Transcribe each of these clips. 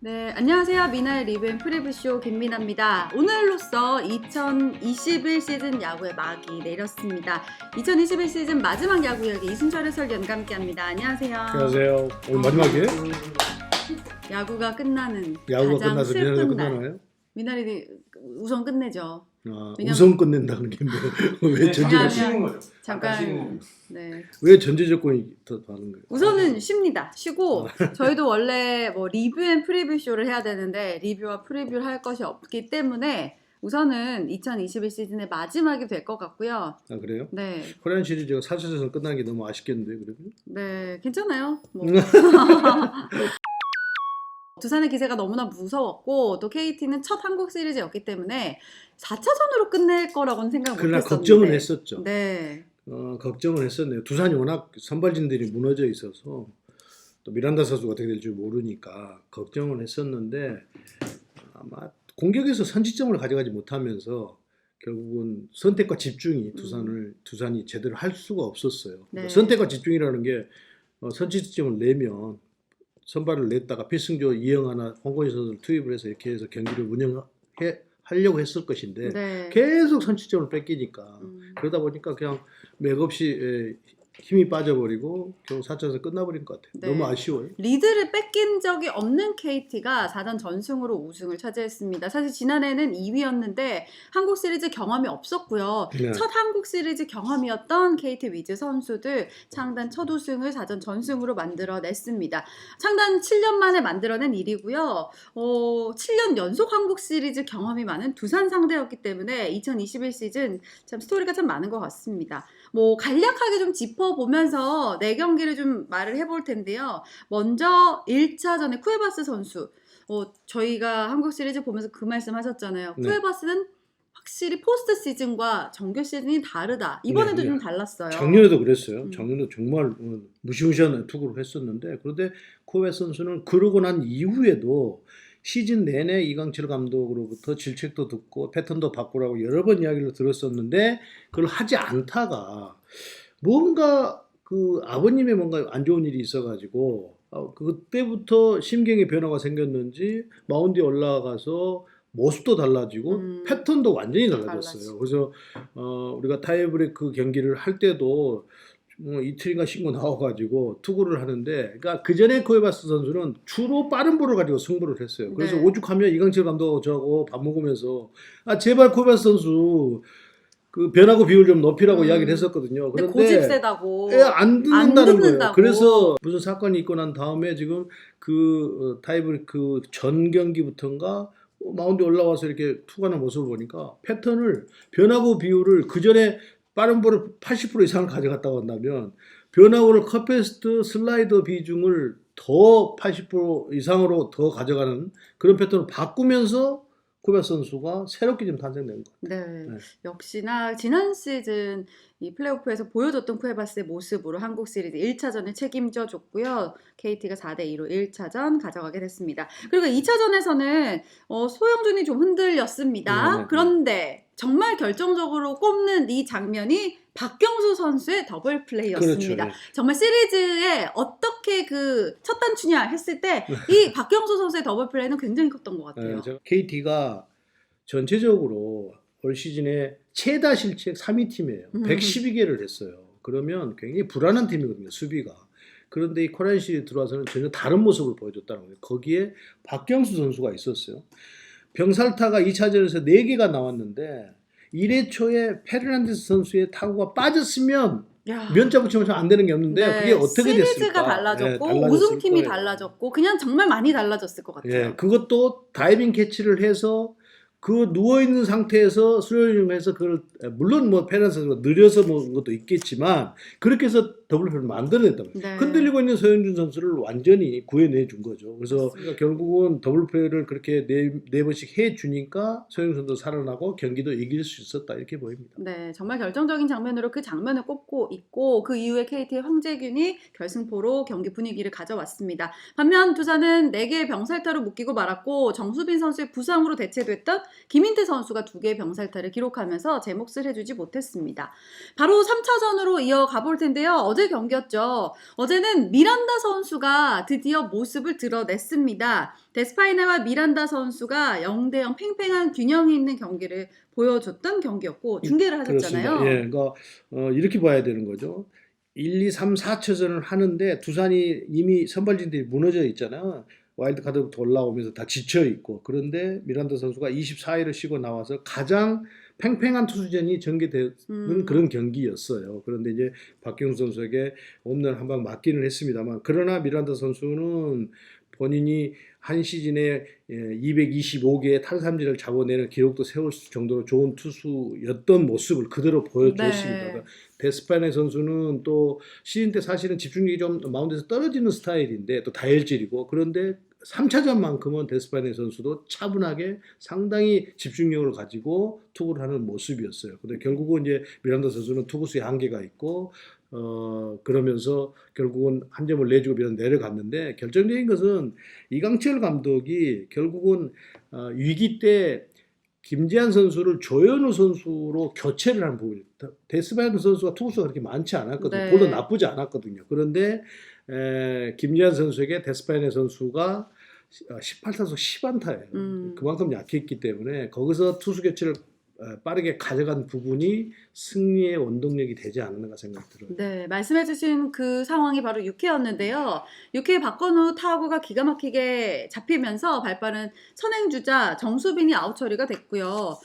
네, 안녕하세요. 미나의 리뷰 프리뷰쇼 김미나입니다. 오늘로써 2021 시즌 야구의 막이 내렸습니다. 2021 시즌 마지막 야구 이야기 이순철 해설위원과 함께합니다. 안녕하세요. 안녕하세요. 오늘 마지막이에요? 야구가 끝나는 야구가 가장 끝나서 슬픈 미나리도 날. 끝나나요? 미나리 우선 끝내죠. 왜냐면- 우선 끝낸다는 게 왜 전제 아니야. 쉬는 거죠. 잠깐. 쉬는 거고. 네. 왜 전제 조건이 더 다른 거예요? 우선은 쉽니다. 쉬고 저희도 원래 뭐 리뷰 앤 프리뷰 쇼를 해야 되는데 리뷰와 프리뷰를 할 것이 없기 때문에 우선은 2021 시즌의 마지막이 될 것 같고요. 아 그래요? 네, 코리안 시리즈가 4차전에서 끝나는 게 너무 아쉽겠는데요, 그러면? 네, 괜찮아요. 뭐. 두산의 기세가 너무나 무서웠고 또 KT는 첫 한국 시리즈였기 때문에 4차전으로 끝낼 거라고는 생각 그러나 못했었는데 걱정은 했었죠. 네, 걱정은 했었네요. 두산이 워낙 선발진들이 무너져 있어서 또 미란다 선수가 어떻게 될지 모르니까 걱정은 했었는데 아마 공격에서 선취점을 가져가지 못하면서 결국은 선택과 집중이 두산이 제대로 할 수가 없었어요. 네. 선택과 집중이라는 게 선취점을 내면 선발을 냈다가 필승조 이영하나 홍건희 선수를 투입을 해서 이렇게 해서 경기를 하려고 했을 것인데 네. 계속 선취점을 뺏기니까 그러다 보니까 그냥 맥없이 힘이 빠져버리고 결국 4차에서 끝나버린 것 같아요. 네. 너무 아쉬워요. 리드를 뺏긴 적이 없는 KT가 4전 전승으로 우승을 차지했습니다. 사실 지난해는 2위였는데 한국 시리즈 경험이 없었고요. 네. 첫 한국 시리즈 경험이었던 KT 위즈 선수들 창단 첫 우승을 4전 전승으로 만들어냈습니다. 창단 7년 만에 만들어낸 일이고요. 7년 연속 한국 시리즈 경험이 많은 두산 상대였기 때문에 2021 시즌 참 스토리가 참 많은 것 같습니다. 뭐 간략하게 좀 짚어보면서 4경기를 좀 말을 해볼 텐데요. 먼저 1차전에 쿠에바스 선수. 저희가 한국 시리즈 보면서 그 말씀 하셨잖아요. 네. 쿠에바스는 확실히 포스트 시즌과 정규 시즌이 다르다. 이번에도 네, 좀 네. 달랐어요. 작년에도 그랬어요. 작년에 정말 무시무시한 투구를 했었는데 그런데 코베 선수는 그러고 난 이후에도 시즌 내내 이강철 감독으로부터 질책도 듣고 패턴도 바꾸라고 여러 번 이야기를 들었었는데 그걸 하지 않다가 뭔가 그 아버님의 뭔가 안 좋은 일이 있어가지고 그때부터 심경의 변화가 생겼는지 마운드에 올라가서 모습도 달라지고 패턴도 완전히 달라졌어요. 그래서 우리가 타이브레이크 경기를 할 때도 이틀인가 신고 나와가지고 투구를 하는데, 그러니까 그 전에 코에바스 선수는 주로 빠른 볼을 가지고 승부를 했어요. 그래서 네. 오죽하면 이강철 감독하고 저하고 밥 먹으면서 제발 코에바스 선수 그 변화구 비율 좀 높이라고 이야기를 했었거든요. 근데 그런데 고집 세다고. 안 듣는다는 거예요. 듣는다고. 그래서 무슨 사건이 있고 난 다음에 지금 그 타이브레이크 전 경기부터인가 마운드에 올라와서 이렇게 투구하는 모습을 보니까 패턴을 변화구 비율을 그 전에 빠른 볼을 80% 이상을 가져갔다고 한다면 변화구를 컷패스트 슬라이더 비중을 더 80% 이상으로 더 가져가는 그런 패턴을 바꾸면서 쿠베 선수가 새롭게 좀 탄생된 것 같아요. 네. 네. 역시나 지난 시즌 이 플레이오프에서 보여줬던 쿠에바스의 모습으로 한국 시리즈 1차전을 책임져 줬고요. KT가 4대2로 1차전 가져가게 됐습니다. 그리고 2차전에서는 소영준이 좀 흔들렸습니다. 네. 그런데 정말 결정적으로 꼽는 이 장면이 박경수 선수의 더블 플레이였습니다. 그렇죠. 정말 시리즈에 어떻게 그 첫 단추냐 했을 때 이 박경수 선수의 더블 플레이는 굉장히 컸던 것 같아요. KT가 전체적으로 올 시즌에 최다 실책 3위 팀이에요. 112개를 했어요. 그러면 굉장히 불안한 팀이거든요, 수비가. 그런데 이 코리안 시리즈 들어와서는 전혀 다른 모습을 보여줬다는 거예요. 거기에 박경수 선수가 있었어요. 병살타가 2차전에서 4개가 나왔는데 1회 초에 페르난데스 선수의 타구가 빠졌으면 야. 면자 붙이면 안 되는 게 없는데 네, 그게 어떻게 됐을까? 시리즈가 달라졌고 달라졌을 우승팀이 거예요. 달라졌고 그냥 정말 많이 달라졌을 것 같아요. 예, 그것도 다이빙 캐치를 해서 그 누워 있는 상태에서 수련을 그걸 물론 뭐 페란 선수가 느려서 먹은 것도 있겠지만 그렇게 해서 더블 플레이를 만들어냈단 말이에요. 네. 흔들리고 있는 서영준 선수를 완전히 구해내 준 거죠. 그래서 결국은 더블 플레이를 그렇게 네 번씩 해 주니까 서영준 선수도 살아나고 경기도 이길 수 있었다 이렇게 보입니다. 네, 정말 결정적인 장면으로 그 장면을 꼽고 있고 그 이후에 KT의 황재균이 결승포로 경기 분위기를 가져왔습니다. 반면 두산은 4개의 병살타로 묶이고 말았고 정수빈 선수의 부상으로 대체됐던 김인태 선수가 2개의 병살타를 기록하면서 제 몫을 해주지 못했습니다. 바로 3차전으로 이어가 볼 텐데요. 어제 경기였죠. 어제는 미란다 선수가 드디어 모습을 드러냈습니다. 데스파이네와 미란다 선수가 0대0 팽팽한 균형 있는 경기를 보여줬던 경기였고 중계를 그렇습니다. 하셨잖아요. 예, 그러니까 이렇게 봐야 되는 거죠. 1, 2, 3, 4차전을 하는데 두산이 이미 선발진들이 무너져 있잖아요. 와일드카드부터 올라오면서 다 지쳐 있고 그런데 미란다 선수가 24일을 쉬고 나와서 가장 팽팽한 투수전이 전개되는 그런 음, 경기였어요. 그런데 이제 박경 선수에게 홈런 한 방 맞기는 했습니다만 그러나 미란다 선수는 본인이 한 시즌에 225개의 탈삼진을 잡아내는 기록도 세울 정도로 좋은 투수였던 모습을 그대로 보여줬습니다. 네. 그러니까 데스파네 선수는 또 시즌 때 사실은 집중력이 좀 마운드에서 떨어지는 스타일인데 또 다혈질이고 그런데 3차전만큼은 데스파네 선수도 차분하게 상당히 집중력을 가지고 투구를 하는 모습이었어요. 근데 결국은 이제 미란다 선수는 투구수의 한계가 있고 그러면서 결국은 한 점을 내주고 미란다 내려갔는데 결정적인 것은 이강철 감독이 결국은 위기 때 김재환 선수를 조현우 선수로 교체를 한 부분이 데스파이너 선수가 투구수가 그렇게 많지 않았거든요. 네. 볼도 나쁘지 않았거든요. 그런데 김재환 선수에게 데스파이너 선수가 18타수 10안타예요. 그만큼 약했기 때문에 거기서 투수 교체를 빠르게 가져간 부분이 승리의 원동력이 되지 않았는가 생각 들어요. 네, 말씀해주신 그 상황이 바로 6회였는데요. 6회 박건우 타구가 기가 막히게 잡히면서 발빠른 선행주자 정수빈이 아웃 처리가 됐고요.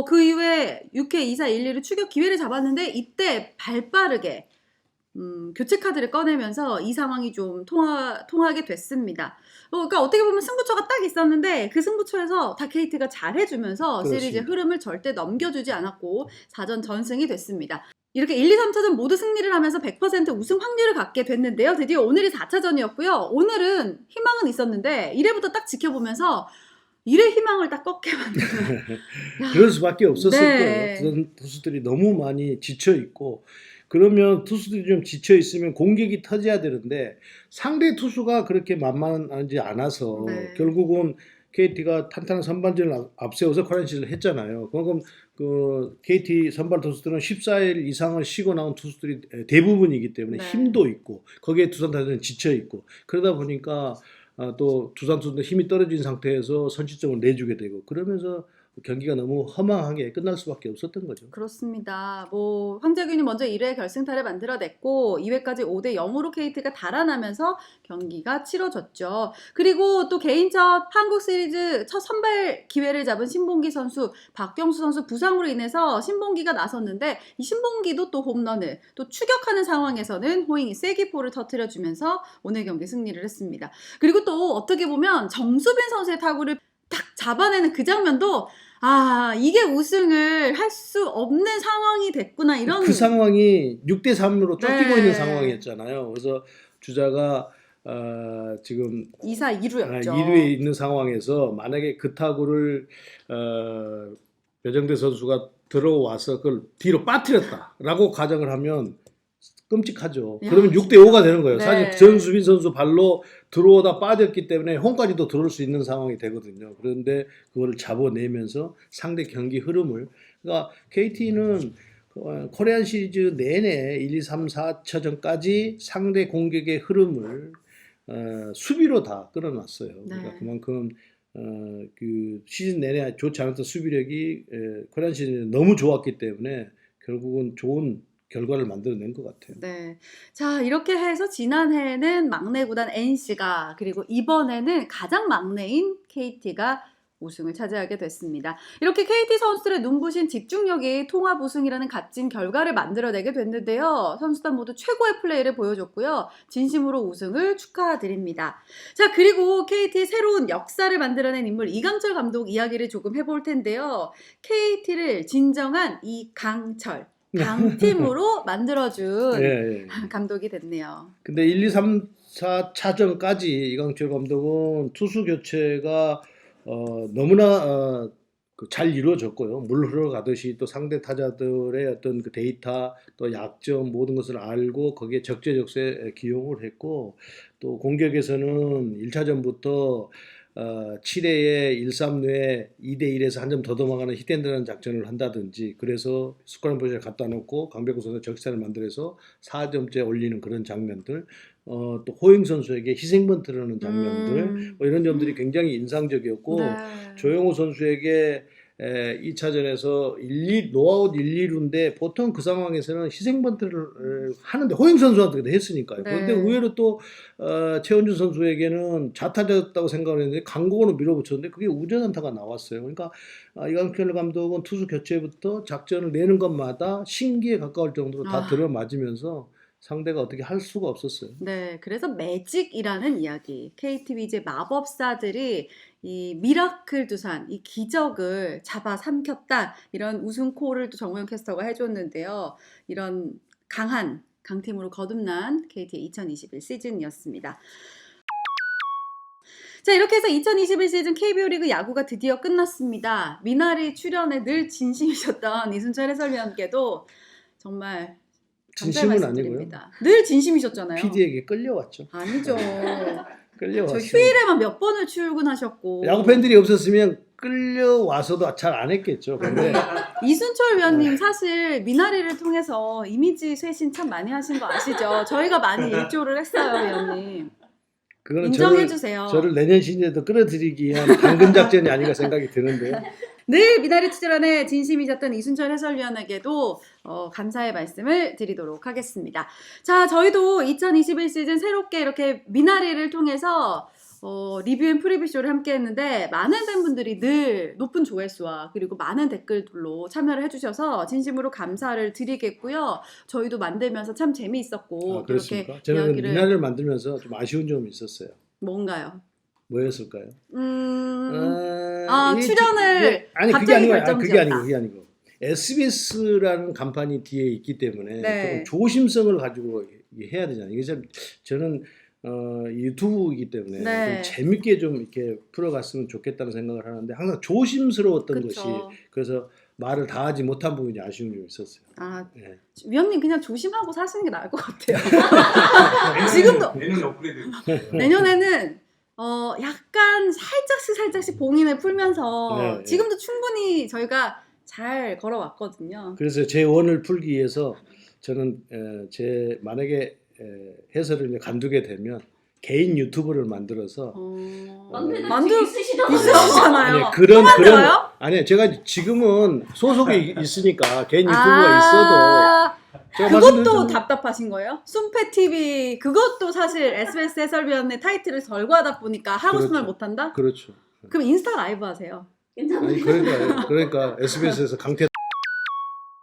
그 이후에 6회 2사 1, 2루 추격 기회를 잡았는데 이때 발빠르게 교체 카드를 꺼내면서 이 상황이 좀 통하게 됐습니다. 그러니까 어떻게 보면 승부처가 딱 있었는데 그 승부처에서 다 KT가 잘 해주면서 시리즈의 그렇습니다. 흐름을 절대 넘겨주지 않았고 4전 전승이 됐습니다. 이렇게 1, 2, 3차전 모두 승리를 하면서 100% 우승 확률을 갖게 됐는데요. 드디어 오늘이 4차전이었고요. 오늘은 희망은 있었는데 1회부터 딱 지켜보면서 1회 희망을 딱 꺾게 만드는. 그럴 수밖에 없었을 네. 거예요. 투수들이 너무 많이 지쳐 있고 그러면 투수들이 좀 지쳐 있으면 공격이 터져야 되는데 상대 투수가 그렇게 만만하지 않아서 네. 결국은 KT가 탄탄한 선발진을 앞세워서 코란시를 했잖아요. 그만큼 그 KT 선발 투수들은 14일 이상을 쉬고 나온 투수들이 대부분이기 때문에 네. 힘도 있고 거기에 두산 타자는 지쳐 있고 그러다 보니까 또 두산 투수들 힘이 떨어진 상태에서 선취점을 내주게 되고 그러면서 경기가 너무 허망하게 끝날 수밖에 없었던 거죠. 그렇습니다. 황재균이 먼저 1회 결승타를 만들어냈고 2회까지 5대 0으로 KT가 달아나면서 경기가 치러졌죠. 그리고 또 개인 첫 한국 시리즈 첫 선발 기회를 잡은 신봉기 선수, 박경수 선수 부상으로 인해서 신봉기가 나섰는데 이 신봉기도 또 홈런을 또 추격하는 상황에서는 호잉이 쐐기포를 터뜨려주면서 오늘 경기 승리를 했습니다. 그리고 또 어떻게 보면 정수빈 선수의 타구를 딱 잡아내는 그 장면도 이게 우승을 할 수 없는 상황이 됐구나 이런 그 상황이 6대 3으로 쫓기고 네. 있는 상황이었잖아요. 그래서 주자가 지금 2사 2루였죠. 2루에 있는 상황에서 만약에 그 타구를 배정대 선수가 들어와서 그걸 뒤로 빠뜨렸다라고 가정을 하면 끔찍하죠. 야, 그러면 6대 진짜. 5가 되는 거예요. 네. 사실 전수빈 선수 발로 들어오다 빠졌기 때문에 홈까지도 들어올 수 있는 상황이 되거든요. 그런데 그거를 잡아내면서 상대 경기 흐름을 그러니까 KT는 코리안 시리즈 내내 1, 2, 3, 4차전까지 상대 공격의 흐름을 수비로 다 끌어놨어요. 그러니까 네. 그만큼 그 시즌 내내 좋지 않았던 수비력이 코리안 시리즈는 너무 좋았기 때문에 결국은 좋은 결과를 만들어낸 것 같아요. 네. 자, 이렇게 해서 지난해에는 막내 구단 NC가 그리고 이번에는 가장 막내인 KT가 우승을 차지하게 됐습니다. 이렇게 KT 선수들의 눈부신 집중력이 통합 우승이라는 값진 결과를 만들어내게 됐는데요. 선수단 모두 최고의 플레이를 보여줬고요. 진심으로 우승을 축하드립니다. 자, 그리고 KT의 새로운 역사를 만들어낸 인물 이강철 감독 이야기를 조금 해볼 텐데요. KT를 진정한 이강철 강팀으로 만들어준 예. 감독이 됐네요. 근데 1, 2, 3, 4차전까지 이강철 감독은 투수 교체가 너무나 잘 이루어졌고요. 물 흘러가듯이 또 상대 타자들의 어떤 그 데이터 또 약점 모든 것을 알고 거기에 적재적소에 기용을 했고 또 공격에서는 1차전부터 7회에 1-3루에 2대1에서 한 점 더 넘어가는 히트앤런이라는 작전을 한다든지 그래서 스코어링 포지션을 갖다 놓고 강백호 선수가 적시타를 만들어서 4점째 올리는 그런 장면들 또 호잉 선수에게 희생번트를 하는 장면들 뭐 이런 점들이 굉장히 인상적이었고 네. 조영호 선수에게 2차전에서 노아웃 1, 2루인데 보통 그 상황에서는 희생번트를 하는데 호잉 선수한테도 했으니까요. 네. 그런데 의외로 또 최원준 선수에게는 좌타자였다고 생각을 했는데 강공으로 밀어붙였는데 그게 우전안타가 나왔어요. 그러니까 이강철 감독은 투수 교체부터 작전을 내는 것마다 신기에 가까울 정도로 다 들어맞으면서 상대가 어떻게 할 수가 없었어요. 네, 그래서 매직이라는 이야기, KT 위즈의 마법사들이 이 미라클 두산, 이 기적을 잡아 삼켰다 이런 우승콜을 또 정우영 캐스터가 해줬는데요. 이런 강팀으로 거듭난 KT의 2021 시즌이었습니다. 자, 이렇게 해서 2021 시즌 KBO 리그 야구가 드디어 끝났습니다. 미나리 출연에 늘 진심이셨던 이순철 해설위원께도 정말 감사의 진심은 말씀드립니다. 늘 진심이셨잖아요. PD에게 끌려왔죠. 아니죠. 저 끌려왔어요. 휴일에만 몇 번을 출근하셨고. 야구 팬들이 없었으면 끌려와서도 잘 안 했겠죠. 근데 이순철 위원님 사실 미나리를 통해서 이미지 쇄신 참 많이 하신 거 아시죠? 저희가 많이 일조를 했어요, 위원님. 그거는 인정해주세요. 저를 내년 시즌에도 끌어들이기 위한 당근 작전이 아닌가 생각이 드는데요. 늘 미나리 출연에 진심이셨던 이순철 해설위원에게도 감사의 말씀을 드리도록 하겠습니다. 자, 저희도 2021 시즌 새롭게 이렇게 미나리를 통해서 리뷰 앤 프리뷰 쇼를 함께 했는데 많은 팬분들이 늘 높은 조회수와 그리고 많은 댓글들로 참여를 해주셔서 진심으로 감사를 드리겠고요. 저희도 만들면서 참 재미있었고 그렇습니까? 이렇게 저는 이야기를 미나리를 만들면서 좀 아쉬운 점이 있었어요. 뭔가요? 뭐였을까요? 출연을 아니 갑자기 그게 아니고 SBS라는 간판이 뒤에 있기 때문에 네. 조금 조심성을 가지고 해야 되잖아요. 그래서 저는 유튜브이기 때문에 네. 좀 재밌게 좀 이렇게 풀어갔으면 좋겠다는 생각을 하는데 항상 조심스러웠던 그쵸. 것이 그래서 말을 다 하지 못한 부분이 아쉬운 점이 있었어요. 네. 위원님 그냥 조심하고 사시는 게 나을 것 같아요. 지금도 내년 업그레이드. 내년에는 약간 살짝씩 봉인을 풀면서 네, 지금도 충분히 저희가 잘 걸어왔거든요. 그래서 제 원을 풀기 위해서 저는 만약에 해설을 이제 간두게 되면 개인 유튜브를 만들어서 있으시잖아요. 그런 아니 제가 지금은 소속이 있으니까 개인 유튜브가 있어도 제가 그것도 말씀드렸잖아요. 답답하신 거예요? 순패 TV 그것도 사실 SBS 해설위원회 타이틀을 절구하다 보니까 하고 싶은 말 못한다? 그렇죠. 그럼 인스타 라이브 하세요. 아니 그러니까 SBS에서 강퇴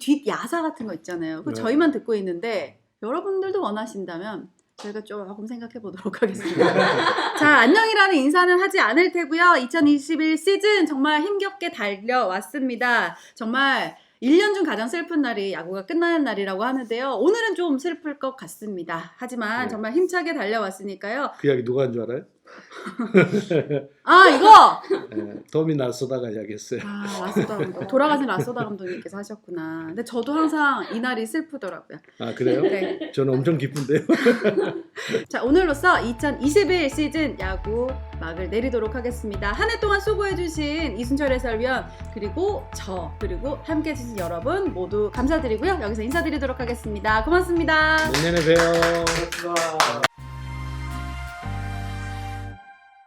뒷야사 같은 거 있잖아요. 그거 네. 저희만 듣고 있는데 여러분들도 원하신다면 저희가 조금 생각해 보도록 하겠습니다. 자, 안녕이라는 인사는 하지 않을 테고요. 2021 시즌 정말 힘겹게 달려왔습니다. 정말 1년 중 가장 슬픈 날이 야구가 끝나는 날이라고 하는데요. 오늘은 좀 슬플 것 같습니다. 하지만 정말 힘차게 달려왔으니까요. 그 이야기 누가 한 줄 알아요? 이거! 도미 나소다가 이야기했어요. 라소다 감독. 돌아가신 라소다 감독님께서 하셨구나. 근데 저도 항상 이날이 슬프더라고요. 아 그래요? 네. 저는 엄청 기쁜데요. 자, 오늘로써 2021 시즌 야구 막을 내리도록 하겠습니다. 한 해 동안 수고해주신 이순철 해설위원 그리고 그리고 함께 해주신 여러분 모두 감사드리고요. 여기서 인사드리도록 하겠습니다. 고맙습니다. 내년에 봬요. 고맙습니다.